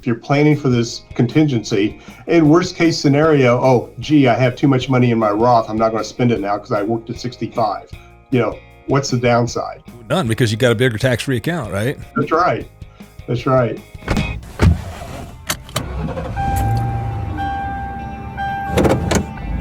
If you're planning for this contingency, in worst case scenario, oh, gee, I have too much money in my Roth. I'm not going to spend it now because I worked at 65. What's the downside? None, because you got a bigger tax-free account, right? That's right. That's right.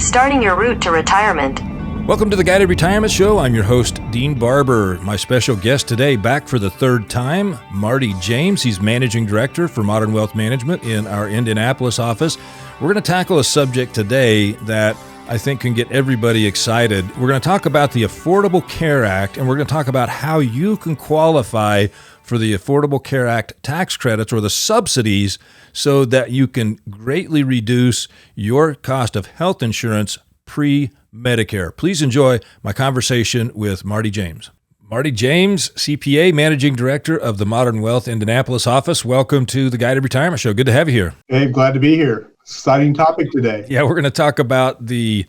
Starting your route to retirement. Welcome to the Guided Retirement Show. I'm your host, Dean Barber. My special guest today, back for the third time, Marty James. He's Managing Director for Modern Wealth Management in our Indianapolis office. We're going to tackle a subject today that I think can get everybody excited. We're going to talk about the Affordable Care Act, and we're going to talk about how you can qualify for the Affordable Care Act tax credits or the subsidies so that you can greatly reduce your cost of health insurance pre-Medicare. Please enjoy my conversation with Marty James. Marty James, CPA, Managing Director of the Modern Wealth Indianapolis office. Welcome to the Guided Retirement Show. Good to have you here. Hey, glad to be here. Exciting topic today. Yeah, we're going to talk about the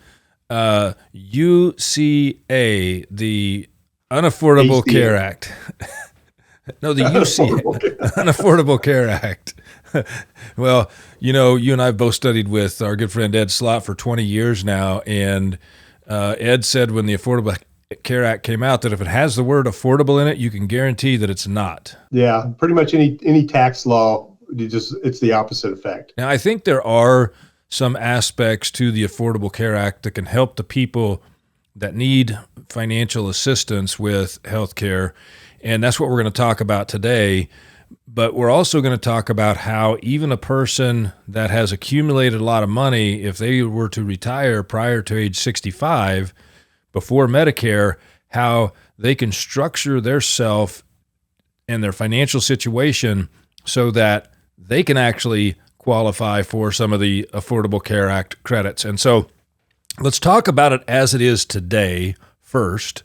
UCA, the Unaffordable Care Act. No, the UCA, Unaffordable Care Act. Well, you and I have both studied with our good friend Ed Slott for 20 years now, and Ed said when the Affordable Care Act came out that if it has the word affordable in it, you can guarantee that it's not. Yeah, pretty much any tax law, it's the opposite effect. Now, I think there are some aspects to the Affordable Care Act that can help the people that need financial assistance with health care, and that's what we're going to talk about today. But we're also going to talk about how even a person that has accumulated a lot of money, if they were to retire prior to age 65, before Medicare, how they can structure their self and their financial situation so that they can actually qualify for some of the Affordable Care Act credits. And so let's talk about it as it is today first,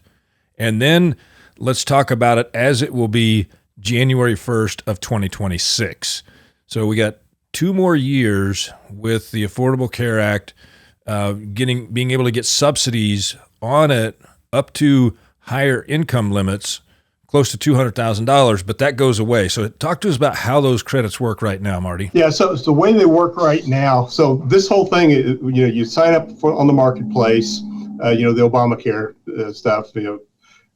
and then let's talk about it as it will be January 1st of 2026. So we got 2 more years with the Affordable Care Act, being able to get subsidies on it up to higher income limits, close to $200,000, but that goes away. So talk to us about how those credits work right now, Marty. Yeah, so the way they work right now, so this whole thing, you sign up on the marketplace, the Obamacare stuff,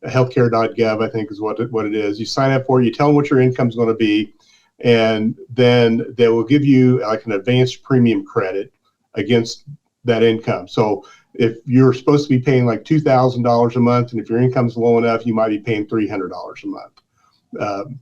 healthcare.gov, I think is what it is. You sign up for it, you tell them what your income's going to be, and then they will give you like an advanced premium credit against that income. So if you're supposed to be paying like $2,000 a month, and if your income's low enough, you might be paying $300 a month.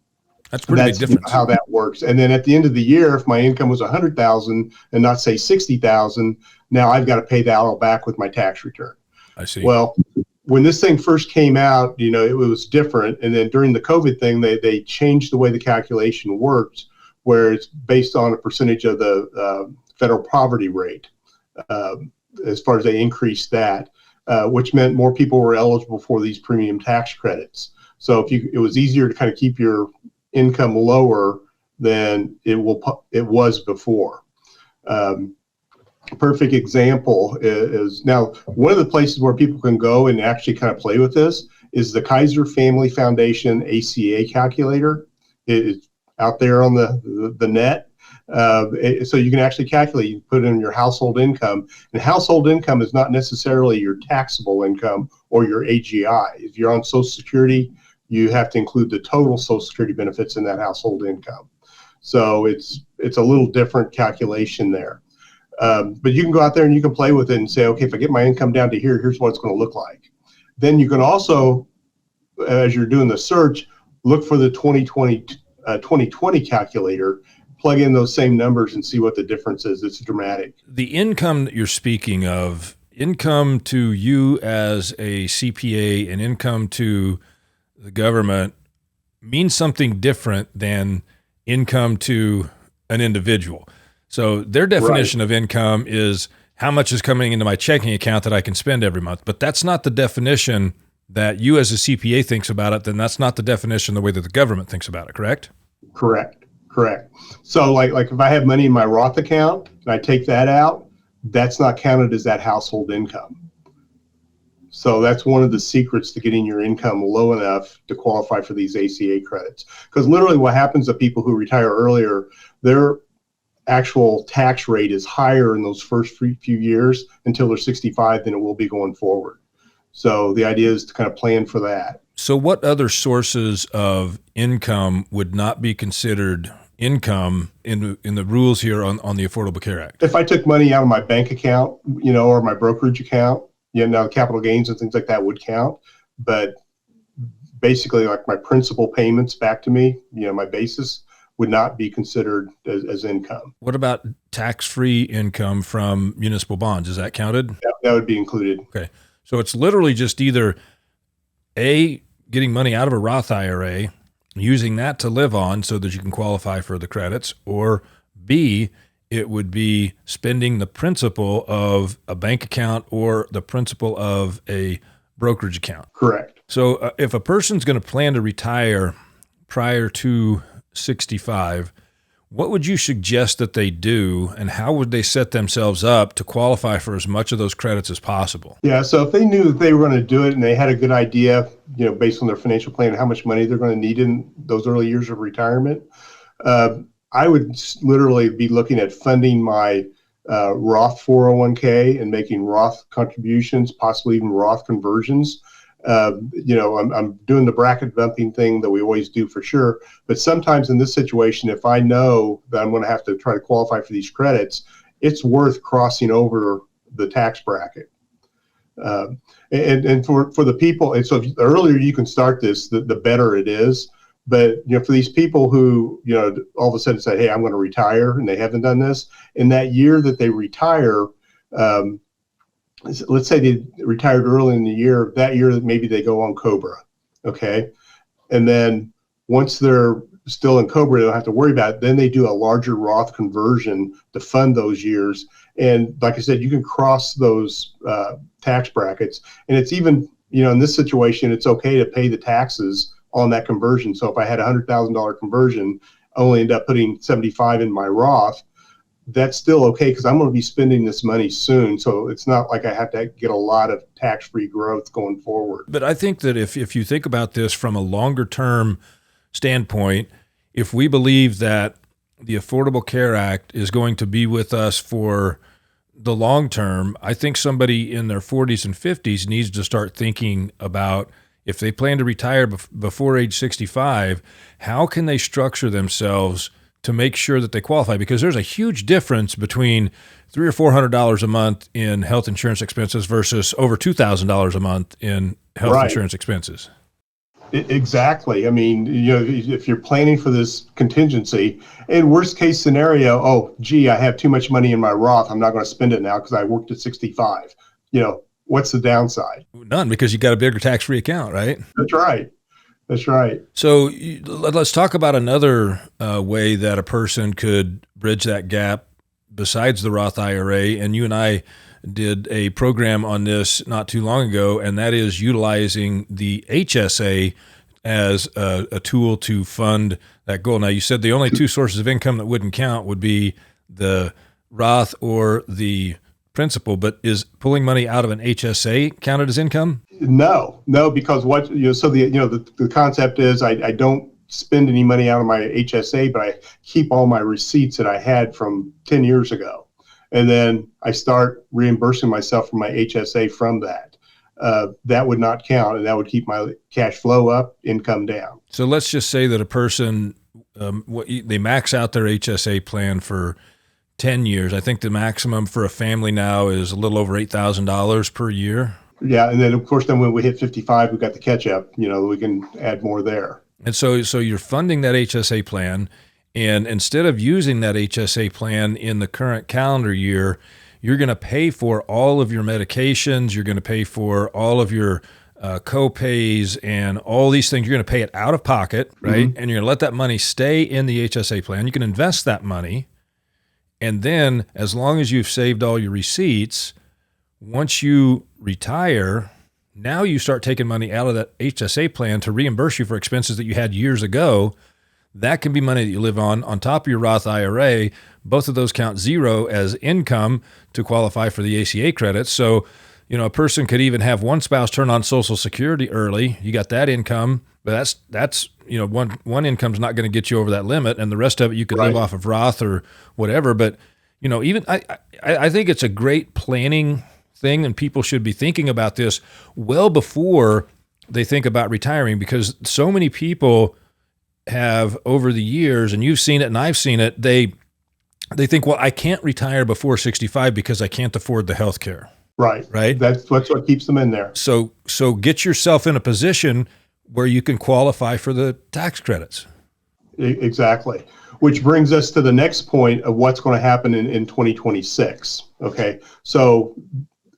That's pretty big difference. How that works. And then at the end of the year, if my income was $100,000 and not say $60,000, now I've got to pay that all back with my tax return. I see. Well, when this thing first came out, it was different. And then during the COVID thing, they changed the way the calculation works, where it's based on a percentage of the federal poverty rate. As far as they increased that, which meant more people were eligible for these premium tax credits. So it was easier to kind of keep your income lower than it was before. Perfect example is now one of the places where people can go and actually kind of play with this is the Kaiser Family Foundation ACA calculator. It's out there on the net. So you can actually calculate, you put in your household income, and household income is not necessarily your taxable income or your AGI. If you're on Social Security, you have to include the total Social Security benefits in that household income. So it's a little different calculation there. But you can go out there and you can play with it and say, okay, if I get my income down to here, here's what it's going to look like. Then you can also, as you're doing the search, look for the 2020 calculator, plug in those same numbers and see what the difference is. It's dramatic. The income that you're speaking of, income to you as a CPA and income to the government means something different than income to an individual. So their definition of income is how much is coming into my checking account that I can spend every month. But that's not the definition that you as a CPA thinks about it. Then that's not the definition the way that the government thinks about it, correct? Correct. So like if I have money in my Roth account and I take that out, that's not counted as that household income. So that's one of the secrets to getting your income low enough to qualify for these ACA credits. Because literally what happens to people who retire earlier, their actual tax rate is higher in those first few years until they're 65 than it will be going forward. So the idea is to kind of plan for that. So what other sources of income would not be considered income in the rules here on the Affordable Care Act? If I took money out of my bank account, or my brokerage account, capital gains and things like that would count. But basically, like my principal payments back to me, my basis would not be considered as income. What about tax-free income from municipal bonds? Is that counted? That would be included. Okay. So it's literally just either A, getting money out of a Roth IRA, using that to live on so that you can qualify for the credits, or B, it would be spending the principal of a bank account or the principal of a brokerage account. Correct. So if a person's going to plan to retire prior to 65, what would you suggest that they do, and how would they set themselves up to qualify for as much of those credits as possible? Yeah, so if they knew that they were going to do it and they had a good idea, based on their financial plan, how much money they're going to need in those early years of retirement, I would literally be looking at funding my Roth 401k and making Roth contributions, possibly even Roth conversions. I'm doing the bracket bumping thing that we always do for sure. But sometimes in this situation, if I know that I'm going to have to try to qualify for these credits, it's worth crossing over the tax bracket. And for the people, and so the earlier you can start this, the better it is. But for these people who all of a sudden say, "Hey, I'm going to retire," and they haven't done this, in that year that they retire, let's say they retired early in the year, that year maybe they go on COBRA, okay? And then once they're still in COBRA, they don't have to worry about it. Then they do a larger Roth conversion to fund those years. And like I said, you can cross those tax brackets. And it's even, in this situation, it's okay to pay the taxes on that conversion. So if I had a $100,000 conversion, I only end up putting 75 in my Roth, that's still okay because I'm going to be spending this money soon. So it's not like I have to get a lot of tax-free growth going forward. But I think that if you think about this from a longer term standpoint, if we believe that the Affordable Care Act is going to be with us for the long term, I think somebody in their 40s and 50s needs to start thinking about, if they plan to retire before age 65, how can they structure themselves to make sure that they qualify? Because there's a huge difference between $300 or $400 a month in health insurance expenses versus over $2,000 a month in health insurance expenses. Exactly. I mean, if you're planning for this contingency, in worst case scenario, I have too much money in my Roth, I'm not going to spend it now because I worked at 65. What's the downside? None, because you got a bigger tax-free account, right? That's right. That's right. So let's talk about another way that a person could bridge that gap besides the Roth IRA. And you and I did a program on this not too long ago, and that is utilizing the HSA as a tool to fund that goal. Now, you said the only two sources of income that wouldn't count would be the Roth or the principal, but is pulling money out of an HSA counted as income? No, because the concept is I don't spend any money out of my HSA, but I keep all my receipts that I had from 10 years ago. And then I start reimbursing myself for my HSA from that. That would not count, and that would keep my cash flow up, income down. So let's just say that a person, they max out their HSA plan for 10 years. I think the maximum for a family now is a little over $8,000 per year. Yeah, and then of course, when we hit 55, we've got the catch up. We can add more there. And so you're funding that HSA plan, and instead of using that HSA plan in the current calendar year, you're going to pay for all of your medications. You're going to pay for all of your co-pays and all these things. You're going to pay it out of pocket, right? Mm-hmm. And you're going to let that money stay in the HSA plan. You can invest that money. And then as long as you've saved all your receipts, once you retire, now you start taking money out of that HSA plan to reimburse you for expenses that you had years ago. That can be money that you live on top of your Roth IRA. Both of those count zero as income to qualify for the ACA credits. So, a person could even have one spouse turn on Social Security early. You got that income, but that's one income's not going to get you over that limit, and the rest of it you could live off of Roth or whatever. But even I think it's a great planning thing, and people should be thinking about this well before they think about retiring, because so many people have over the years, and you've seen it and I've seen it, they think, well, I can't retire before 65 because I can't afford the health care. Right. That's what keeps them in there. So get yourself in a position where you can qualify for the tax credits. Exactly. Which brings us to the next point of what's going to happen in 2026. Okay. So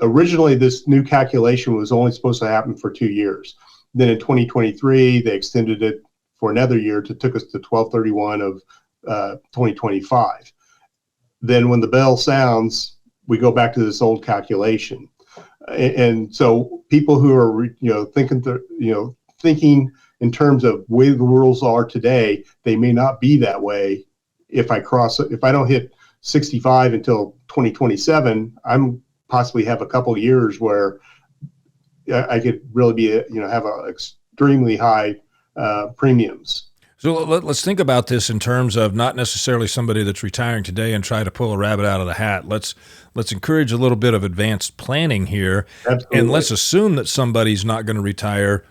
originally this new calculation was only supposed to happen for 2 years. Then in 2023, they extended it for another year took us to 12/31 of 2025. Then when the bell sounds, we go back to this old calculation. And so people who are, thinking in terms of way the rules are today, they may not be that way. If I don't hit 65 until 2027, I'm possibly have a couple of years where I could really be, have a extremely high premiums. So let's think about this in terms of not necessarily somebody that's retiring today and try to pull a rabbit out of the hat. Let's encourage a little bit of advanced planning here. Absolutely. And let's assume that somebody's not going to retire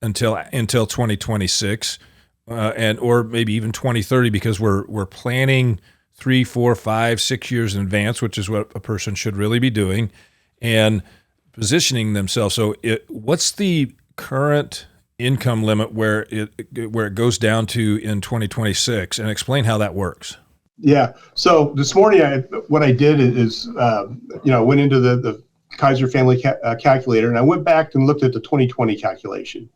until 2026, or maybe even 2030, because we're planning 3, 4, 5, 6 years in advance, which is what a person should really be doing, and positioning themselves. So what's the current income limit where it goes down to in 2026, and explain how that works? Yeah. So this morning, what I did is, went into the Kaiser Family calculator, and I went back and looked at the 2020 calculation.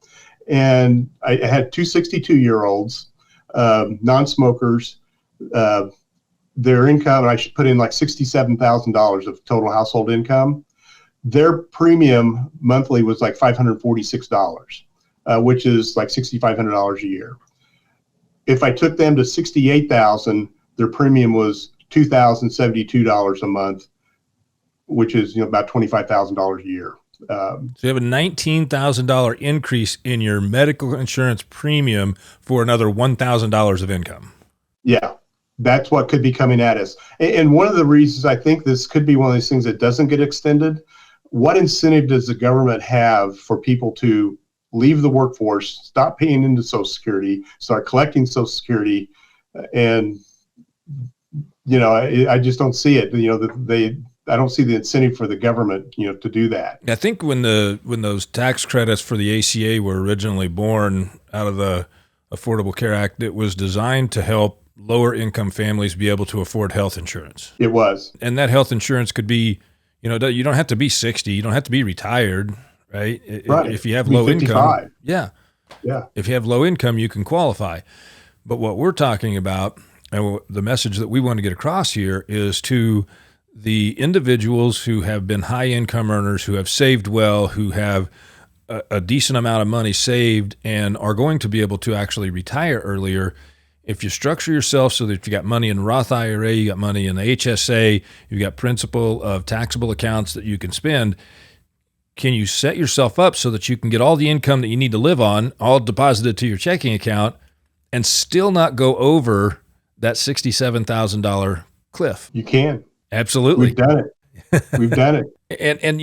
And I had two 62-year-olds, non-smokers. Their income, and I should put in like $67,000 of total household income. Their premium monthly was like $546, which is like $6,500 a year. If I took them to 68,000, their premium was $2,072 a month, which is about $25,000 a year. So you have a $19,000 increase in your medical insurance premium for another $1,000 of income. Yeah, that's what could be coming at us. And one of the reasons I think this could be one of these things that doesn't get extended, what incentive does the government have for people to leave the workforce, stop paying into Social Security, start collecting Social Security? And, I just don't see it. I don't see the incentive for the government, to do that. I think when those tax credits for the ACA were originally born out of the Affordable Care Act, it was designed to help lower income families be able to afford health insurance. It was. And that health insurance could be, you don't have to be 60, you don't have to be retired, right? Right. If you have low 55. income. Yeah. Yeah. If you have low income, you can qualify. But what we're talking about, and the message that we want to get across here, is to the individuals who have been high income earners, who have saved well, who have a decent amount of money saved and are going to be able to actually retire earlier. If you structure yourself so that you got money in Roth IRA, you got money in the HSA, you got principal of taxable accounts that you can spend, can you set yourself up so that you can get all the income that you need to live on, all deposited to your checking account, and still not go over that $67,000 cliff? You can. Absolutely. We've done it. We've done it. And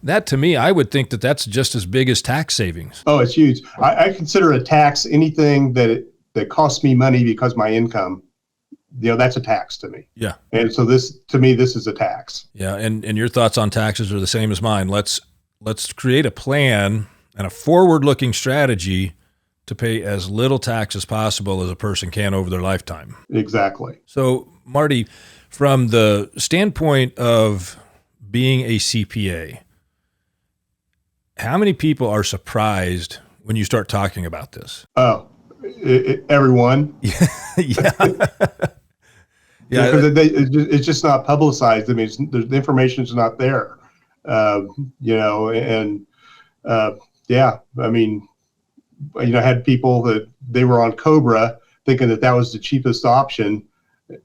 that to me, I would think that that's just as big as tax savings. Oh, it's huge. I consider a tax anything that costs me money because my income, that's a tax to me. Yeah. And so this is a tax. Yeah. And your thoughts on taxes are the same as mine. Let's create a plan and a forward-looking strategy to pay as little tax as possible as a person can over their lifetime. Exactly. So, Marty, from the standpoint of being a CPA, how many people are surprised when you start talking about this? Oh, everyone. Yeah. Yeah. Because it's just not publicized. I mean, the information's not there. I mean, I had people that they were on Cobra thinking that was the cheapest option.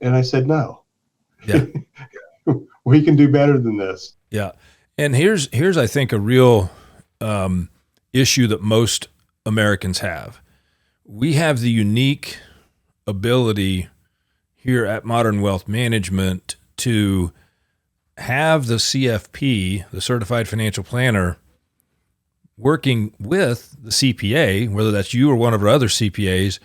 And I said, no. Yeah. We can do better than this. Yeah. And here's I think a real issue that most Americans have. We have the unique ability here at Modern Wealth Management to have the CFP, the Certified Financial Planner, working with the CPA, whether that's you or one of our other CPAs,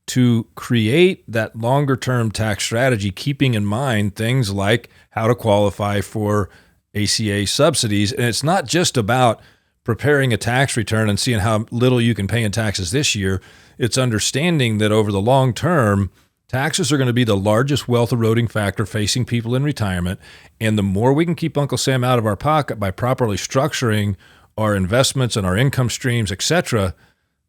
to create that longer-term tax strategy, keeping in mind things like how to qualify for ACA subsidies. And it's not just about preparing a tax return and seeing how little you can pay in taxes this year. It's understanding that over the long term, taxes are going to be the largest wealth eroding factor facing people in retirement. And the more we can keep Uncle Sam out of our pocket by properly structuring our investments and our income streams, et cetera,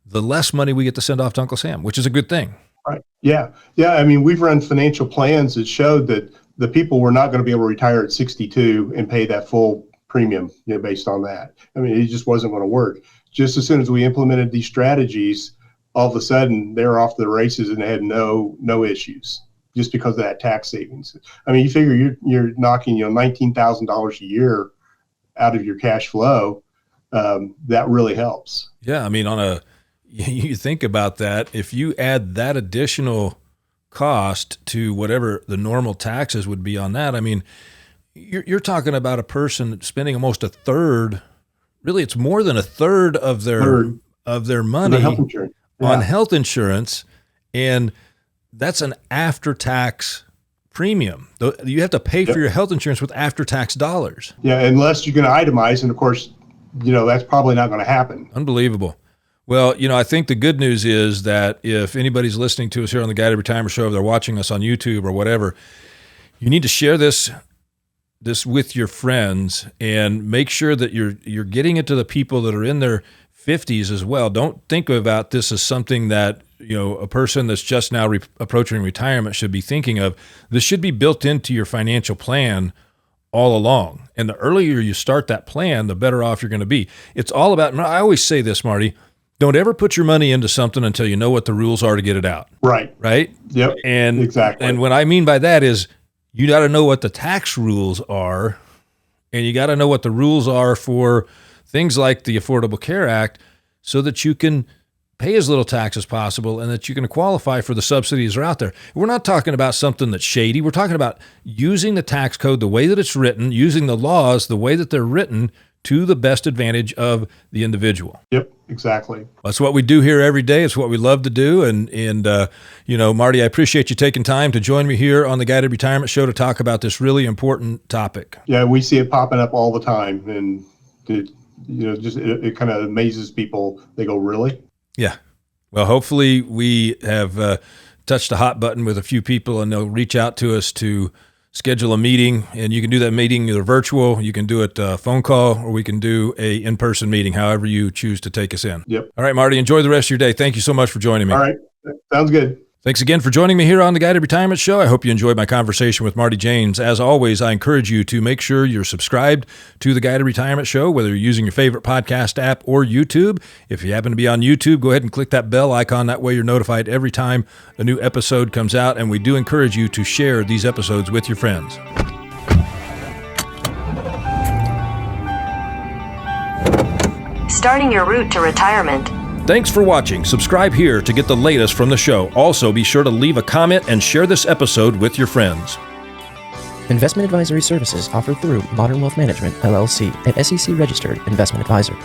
the less money we get to send off to Uncle Sam, which is a good thing. Right. Yeah. Yeah. I mean, we've run financial plans that showed that the people were not going to be able to retire at 62 and pay that full premium, based on that. I mean, it just wasn't going to work. Just as soon as we implemented these strategies, all of a sudden they're off the races and they had no issues just because of that tax savings. I mean, you figure you're knocking, $19,000 a year out of your cash flow. That really helps. Yeah. I mean, you think about that, if you add that additional cost to whatever the normal taxes would be on that, I mean, you're talking about a person spending almost a third, really it's more than a third of their money on health insurance. And that's an after-tax premium. You have to pay for your health insurance with after-tax dollars. Yeah, unless you're going to itemize. And of course, that's probably not going to happen. Unbelievable. Well, I think the good news is that if anybody's listening to us here on the Guided Retirement Show, if they're watching us on YouTube or whatever, you need to share this with your friends and make sure that you're getting it to the people that are in their 50s as well. Don't think about this as something that a person that's just now approaching retirement should be thinking of. This should be built into your financial plan all along. And the earlier you start that plan, the better off you're going to be. It's all about, I always say this, Marty, don't ever put your money into something until you know what the rules are to get it out. Right. Right? Yep. And exactly. And what I mean by that is you got to know what the tax rules are, and you got to know what the rules are for things like the Affordable Care Act so that you can pay as little tax as possible and that you can qualify for the subsidies that are out there. We're not talking about something that's shady. We're talking about using the tax code the way that it's written, using the laws the way that they're written to the best advantage of the individual. Yep, exactly. That's what we do here every day. It's what we love to do. And Marty, I appreciate you taking time to join me here on the Guided Retirement Show to talk about this really important topic. Yeah, we see it popping up all the time. And it kind of amazes people. They go, really? Yeah. Well, hopefully we have touched a hot button with a few people and they'll reach out to us to schedule a meeting, and you can do that meeting either virtual, you can do it phone call, or we can do a in-person meeting, however you choose to take us in. Yep. All right, Marty, enjoy the rest of your day. Thank you so much for joining me. All right. Sounds good. Thanks again for joining me here on the Guided Retirement Show. I hope you enjoyed my conversation with Marty James. As always, I encourage you to make sure you're subscribed to the Guided Retirement Show, whether you're using your favorite podcast app or YouTube. If you happen to be on YouTube, go ahead and click that bell icon. That way you're notified every time a new episode comes out. And we do encourage you to share these episodes with your friends. Starting your route to retirement. Thanks for watching. Subscribe here to get the latest from the show. Also, be sure to leave a comment and share this episode with your friends. Investment advisory services offered through Modern Wealth Management, LLC, an SEC-registered investment advisor.